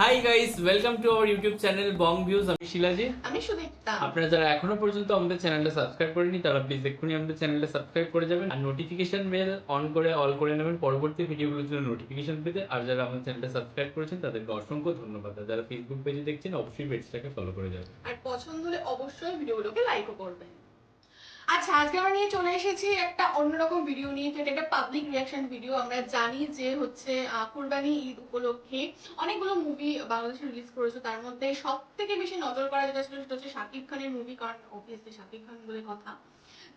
Hi guys, welcome to our YouTube channel Bong views. আমি শিলাজি। আমি সুদীপ্তা। আপনারা যারা এখনো পর্যন্ত আমাদের চ্যানেলটা সাবস্ক্রাইব করেনি তারা প্লিজ এক্ষুনি আমাদের চ্যানেলটা সাবস্ক্রাইব করে যাবেন আর নোটিফিকেশন বেল অন করে অল করে নেবেন পরবর্তী ভিডিওগুলোর জন্য নোটিফিকেশন পেতে। আর যারা আমাদের চ্যানেলটা সাবস্ক্রাইব করেছেন তাদেরকে অসংখ্য ধন্যবাদ। আর যারা ফেসবুক পেজে দেখছেন অবশ্যই পেজটাকে ফলো করে যাবেন আর পছন্দ হলে অবশ্যই ভিডিওগুলোকে লাইকও করবেন। আচ্ছা, আজকে আমরা নিয়ে চলে এসেছি একটা অন্যরকম ভিডিও নিয়ে, যেটা একটা পাবলিক রিয়াকশন ভিডিও। আমরা জানি যে হচ্ছে কুরবানি ঈদ উপলক্ষে অনেকগুলো মুভি বাংলাদেশে রিলিজ করেছে, তার মধ্যে সব থেকে বেশি নজর করা যেটা ছিল সেটা হচ্ছে শাকিব খানের মুভি, কারণ অবভিয়াসলি শাকিব খান বলে কথা।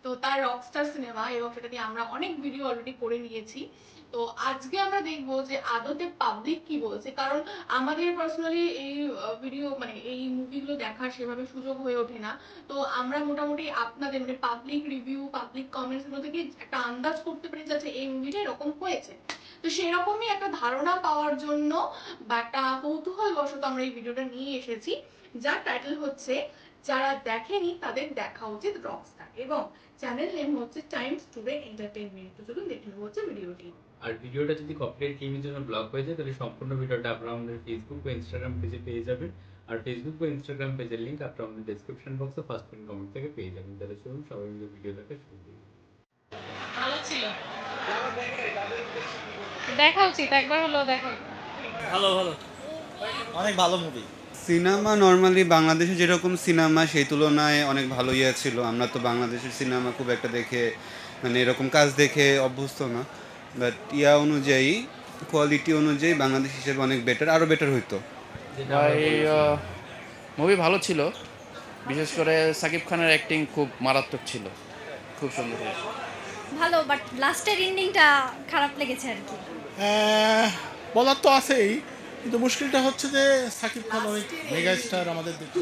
তো তার রকস্টার সিনেমা, এবং সেটা দিয়ে আমরা অনেক ভিডিও অলরেডি করে নিয়েছি। তো আজকে আমরা দেখবো যে আদতে পাবলিক কি বলছে, কারণ আমাদের পার্সোনালি এই ভিডিও মানে এই মুভিগুলো দেখার সেভাবে সুযোগ হয়ে ওঠে না। তো আমরা মোটামুটি আপনাদের মানে পাবলিক রিভিউ, পাবলিক কমেন্টস গুলো থেকে একটা আন্দাজ করতে পারি যে এই মুভিটা এরকম হয়েছে। তো সেরকমই একটা ধারণা পাওয়ার জন্য বা একটা কৌতূহল বশত আমরা এই ভিডিওটা নিয়ে এসেছি, যার টাইটেল হচ্ছে যারা দেখেনি তাদের দেখা উচিত রকস্টার, এবং চ্যানেল নেম হচ্ছে টাইমস টুডে এন্টারটেইনমেন্ট। তো চলুন দেখে নেবো হচ্ছে ভিডিওটি। আর ভিডিওটা যদি কপিরাইট ক্লেমের জন্য ব্লক হয়ে যায় তাহলে সম্পূর্ণ ভিডিওটা আপনারা আমাদের ফেসবুক বা ইনস্টাগ্রাম পেজে পেয়ে যাবেন। আর ফেসবুক বা ইনস্টাগ্রাম পেজের লিংক আপনারা আমাদের ডেসক্রিপশন বক্সে ফার্স্ট পিন কমেন্ট থেকে পেয়ে যাবেন। তাহলে চলুন সবাই মিলে ভিডিও দেখে শুরু করি। ভালো ছিল, দেখা উচিত, একবার হলেও দেখা উচিত। ভালো ভালো, অনেক ভালো মুভি। সিনেমা নর্মালি বাংলাদেশে যেরকম সিনেমা সেই তুলনায় অনেক ভালো ইয়ে ছিল। আমরা তো বাংলাদেশের সিনেমা খুব একটা দেখে মানে এরকম কাজ দেখে অভ্যস্ত না, বাট ইয়া অনুযায়ী কোয়ালিটি অনুযায়ী বাংলাদেশ হিসেবে অনেক বেটার, আরও বেটার হইতো। ভাই মুভি ভালো ছিল, বিশেষ করে সাকিব খানের অ্যাক্টিং খুব মারাত্মক ছিল, খুব সুন্দর হয়েছে। ভালো, বাট লাস্টের এন্ডিংটা খারাপ লেগেছে আর কি। বলার তো আছেই, কিন্তু মুশকিলটা হচ্ছে যে সাকিব খান অনেক মেগা স্টার, আমাদের দেশে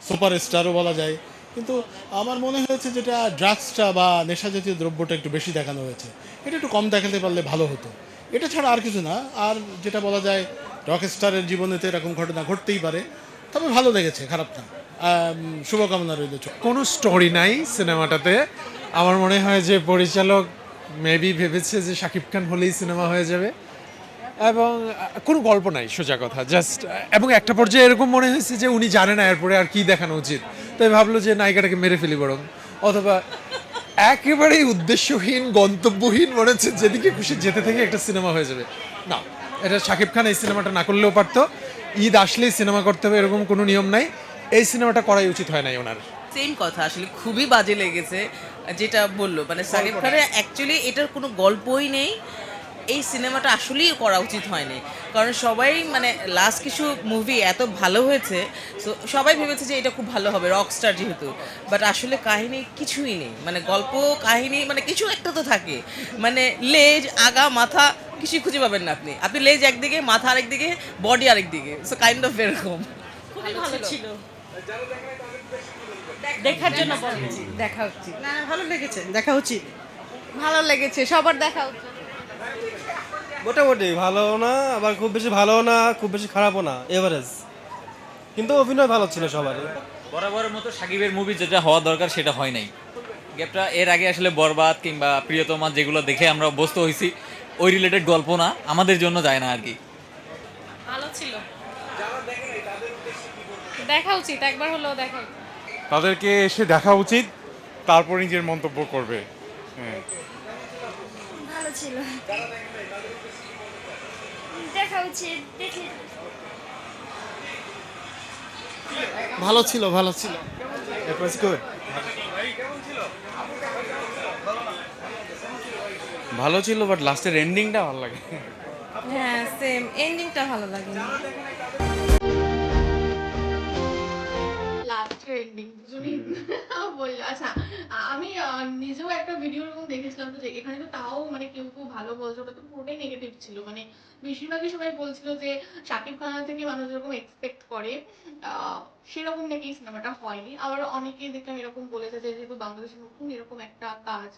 সুপার স্টারও বলা যায়, কিন্তু আমার মনে হয়েছে যেটা ড্রাগসটা বা নেশা জাতীয় দ্রব্যটা একটু বেশি দেখানো হয়েছে, এটা একটু কম দেখাতে পারলে ভালো হতো। এটা ছাড়া আর কিছু না। আর যেটা বলা যায়, রক স্টারের জীবনে তো এরকম ঘটনা ঘটতেই পারে, তবে ভালো লেগেছে, খারাপ না। শুভকামনা রইল। কোনো স্টোরি নাই সিনেমাটাতে। আমার মনে হয় যে পরিচালক মেবি ভেবেছে যে শাকিব খান হলেই সিনেমা হয়ে যাবে, এবং কোনো গল্প নাই, সোজা কথা। জাস্ট এবং একটা পর্যায়ে এরকম মনে হয়েছে যে উনি জানে না এরপরে আর কি দেখানো উচিত, তাই ভাবলো যে নায়িকাটাকে মেরে ফেলি বরং, অথবা একেবারেই উদ্দেশ্যহীন গন্তব্যহীন মনে হচ্ছে যেদিকে খুশি যেতে থেকে একটা সিনেমা হয়ে যাবে। না, এটা শাকিব খান এই সিনেমাটা না করলেও পারতো। ঈদ আসলেই সিনেমা করতে হবে এরকম কোনো নিয়ম নাই। এই সিনেমাটা করাই উচিত হয় নাই ওনার। সেম কথা, আসলে খুবই বাজে লেগেছে যেটা বললো, মানে সাকিব খানের অ্যাকচুয়ালি এটার কোনো গল্পই নেই। এই সিনেমাটা আসলেই করা উচিত হয়নি, কারণ সবাই মানে লাস্ট কিছু মুভি এত ভালো হয়েছে, সো সবাই ভেবেছে যে এটা খুব ভালো হবে রকস্টার যেহেতু, বাট আসলে কাহিনী কিছুই নেই, মানে গল্প কাহিনী মানে কিছু একটা তো থাকে, মানে লেজ আগা মাথা কিছুই খুঁজে পাবেন না আপনি। আপনি লেজ একদিকে, মাথা আরেকদিকে, বডি আরেকদিকে, সো কাইন্ড অফ এরকম। খুবই ভালো ছিল, দেখার জন্য বলছি। দেখা উচিত। না, ভালো লেগেছে, দেখা উচিত। ভালো লেগেছে, সবার দেখা উচিত। মোটামুটি ভালো না, আবার খুব বেশি ভালো না, খুব বেশি খারাপও না, এভারেজ। কিন্তু অভিনয় ভালো ছিল সবারই। বরাবরের মতো সাকিবের মুভি যেটা হওয়া দরকার সেটা হয় নাই। গ্যাপটা এর আগে আসলে বরবাদ কিংবা প্রিয়তমা যেগুলো দেখে আমরা অভ্যস্ত হয়েছি, ওই রিলেটেড গল্প না, আমাদের জন্য যায় না আর কি। ভালো ছিল, দেখা উচিত, একবার হলেও দেখা উচিত। তাদেরকে এসে দেখা উচিত, তারপর নিজের মন্তব্য করবে। হ্যাঁ, ভালো ছিল, দেখা উচিত, দেখে ভালো ছিল, ভালো ছিল। ইট ওয়াজ গুড। ভালো ছিল, বাট লাস্টের এন্ডিংটা ভালো লাগে। হ্যাঁ, সেম, এন্ডিংটা ভালো লাগেনি। লাস্টের এন্ডিং দুজনই বললো। আচ্ছা, আমি নিজেও একটা ভিডিও এরকম দেখেছিলাম, তো যে এখানে তো তাও মানে কেউ কেউ ভালো বলছে, ওটা তো পুরোটাই নেগেটিভ ছিল। মানে বেশিরভাগই সবাই বলছিল যে শাকিব খান থেকে মানুষ যেরকম এক্সপেক্ট করে সেরকম নাকি এই সিনেমাটা হয়নি। আবার অনেকেই দেখলাম এরকম বলেছে যে যেহেতু বাংলাদেশে নতুন এরকম একটা কাজ,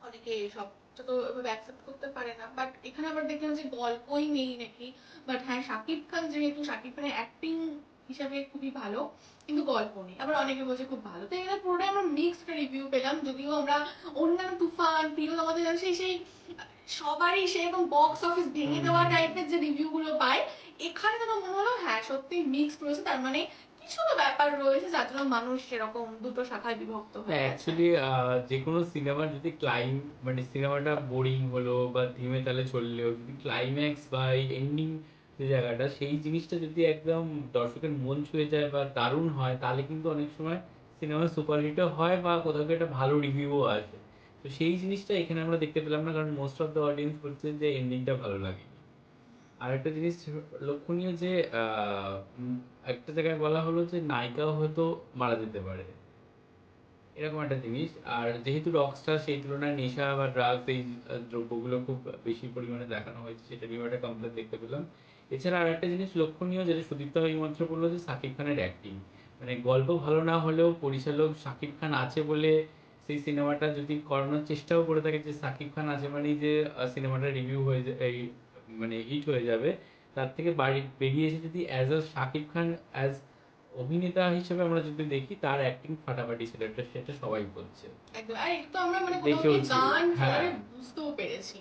অনেকে সবটা তো এভাবে অ্যাকসেপ্ট করতে পারে না। বাট এখানে আবার দেখলাম যে গল্পই নেই নাকি। বাট হ্যাঁ, শাকিব খান যেহেতু শাকিব খানের অ্যাক্টিং হিসাবে খুবই ভালো, কিন্তু গল্প নেই। আবার অনেকে বলছে খুব ভালো। তো এখানে পুরোটাই আমরা মিক্সড রিভিউ পেলাম, যদিও আমরা অন্যান্য তুফান প্রিয় আমাদের সেই সেই সবারই সেরকম বক্স অফিস ভেঙে দেওয়া টাইপের যে রিভিউ গুলো পায়, এখানে যেন মনে হলো হ্যাঁ সত্যি মিক্সড রয়েছে, তার মানে কিছু তো ব্যাপার রয়েছে যার জন্য মানুষ সেরকম দুটো শাখায় বিভক্ত হয়ে গেছে। অ্যাকচুয়ালি যে কোনো সিনেমার যদি মানে সিনেমাটা বোরিং হলো বা ধিমে তালে চললেও যদি ক্লাইম্যাক্স বা এই এন্ডিং যে জায়গাটা সেই জিনিসটা যদি একদম দর্শকের মন ছুঁয়ে যায় বা দারুণ হয়, তাহলে কিন্তু অনেক সময় সিনেমা সুপারহিটও হয় বা কোথাও একটা ভালো রিভিউও আসে। তো সেই জিনিসটা এখানে আমরা দেখতে পেলাম না, কারণ মোস্ট অফ দ্য অডিয়েন্স বলছে যে এন্ডিংটা ভালো লাগে। আর একটা জিনিস লক্ষণীয় যে একটা জায়গায় বলা হলো যে নায়িকাও হয়তো মারা যেতে পারে, এরকম একটা জিনিস। আর যেহেতু রকস্টার, সেই তুলনায় নেশা বা ড্রাগস এই দ্রব্যগুলো খুব বেশি পরিমাণে দেখানো হয়েছে, সেটা নিয়েও একটা কমপ্লেন দেখতে পেলাম। এছাড়া আর একটা জিনিস লক্ষণীয়, যেটা সুদীপ্ত এইমাত্র বললো, যে শাকিব খানের অ্যাক্টিং, মানে গল্প ভালো না হলেও পরিচালক শাকিব খান আছে বলে সেই সিনেমাটা যদি করানোর চেষ্টাও করে থাকে যে শাকিব খান আছে মানেই যে সিনেমাটা রিভিউ হয়ে এই মানে হিট হয়ে যাবে, তার থেকে বেরিয়ে এসে যদি as a Shakib Khan as অভিনেতা হিসেবে আমরা যদি দেখি, তার অ্যাক্টিং ফাটাফাটি ছিল, সেটা সবাই বলছে। একদম, আর একটু আমরা মানে কোথাও দেখেওছি, গিয়ে গান হ্যাঁ। শুনে বুঝতেও পেরেছি।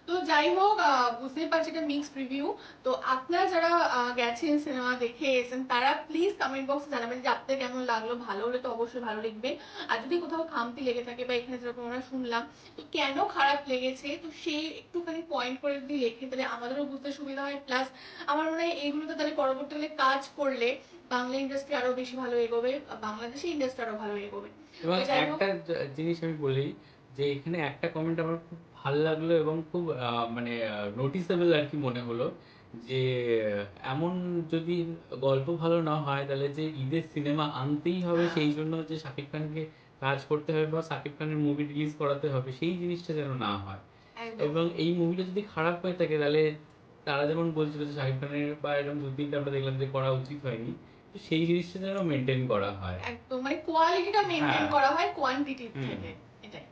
তো যাই হোক, বুঝতেই পারছি এটা মিক্সড রিভিউ। তো আপনারা যারা গেছেন সিনেমা দেখে এসেছেন, তারা প্লিজ কমেন্ট বক্সে জানাবেন যে আপনাদের কেমন লাগলো। ভালো হলে তো অবশ্যই ভালো লিখবেন, আর যদি কোথাও খামতি লেগে থাকে বা এখানে যেরকম আমরা শুনলাম তো কেন খারাপ লেগেছে, তো সেই একটুখানি পয়েন্ট করে যদি লেখে তাহলে আমাদেরও বুঝতে সুবিধা হয়। প্লাস আমার মনে হয় এইগুলোতে তাহলে পরবর্তীকালে কাজ করলে বাংলা ইন্ডাস্ট্রি আরো বেশি ভালো এগোবে, বাংলাদেশি ইন্ডাস্ট্রি আরো ভালো এগোবে। এবং তো যাই হোক, একটা জিনিস আমি বলি, যে এখানে একটা কমেন্ট আমার খুব ভালো লাগলো এবং খুব মানে নোটিসেবল আর কি মনে হলো, যে এমন যদি গল্প ভালো না হয়, তাহলে যে ঈদের সিনেমা আনতেই হবে সেই জন্য যে শাকিব খানকে কাজ করতে হবে বা শাকিব খানের মুভি রিলিজ করাতে হবে, সেই জিনিসটা যেন না হয়। একদম এবং এই মুভিটা যদি খারাপ হয়ে থাকে, তাহলে তারা যেমন বলছিল যে শাকিব খানের বা এরকম দু তিনটা আমরা দেখলাম যে করা উচিত হয়নি, তো সেই জিনিসটা যেন মেনটেন করা হয়। একদম মানে কোয়ালিটিটা মেনটেন হ্যাঁ। করা হয় কোয়ান্টিটির হুম। থেকে, এটাই।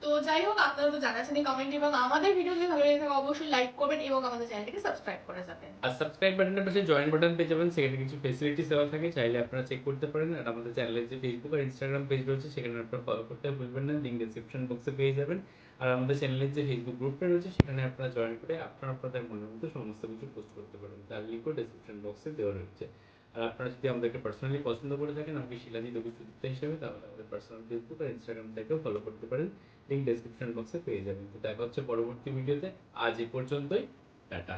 তো যাই হোক, আপনারা তো জানাচ্ছেন কমেন্ট, এবং আমাদের ভিডিও যদি ভালো লেগে থাকে অবশ্যই লাইক করবেন এবং আমাদের চ্যানেলটিকে সাবস্ক্রাইব করে যাবেন। আর সাবস্ক্রাইব বাটনের পাশে জয়েন বাটন পেয়ে যাবেন, সেখানে কিছু ফেসিলিটিস দেওয়া থাকে, চাইলে আপনারা চেক করতে পারেন। আর আমাদের চ্যানেলের যে ফেসবুক আর ইনস্টাগ্রাম পেজ রয়েছে, সেখানে আপনারা ফলো করতে ভুলবেন না, লিঙ্ক ডেসক্রিপশন বক্সে পেয়ে যাবেন। আর আমাদের চ্যানেলের যে ফেসবুক গ্রুপটা রয়েছে, সেখানে আপনারা জয়েন করে আপনাদের মনের মতো সমস্ত কিছু পোস্ট করতে পারেন, তার লিঙ্কও ডেসক্রিপশন বক্সে দেওয়া রয়েছে। আর আপনারা যদি আমাদেরকে পার্সোনালি পছন্দ করে থাকেন, আমাকে শিলাজিৎ অভিযুক্তা হিসেবে, তাহলে আমাদের পার্সোনাল ফেসবুক আর ইনস্টাগ্রাম থেকেও ফলো করতে পারেন, লিঙ্ক ডেসক্রিপশন বক্সে পেয়ে যাবেন। তো দেখা হচ্ছে পরবর্তী ভিডিওতে, আজ এই পর্যন্তই, টাটা।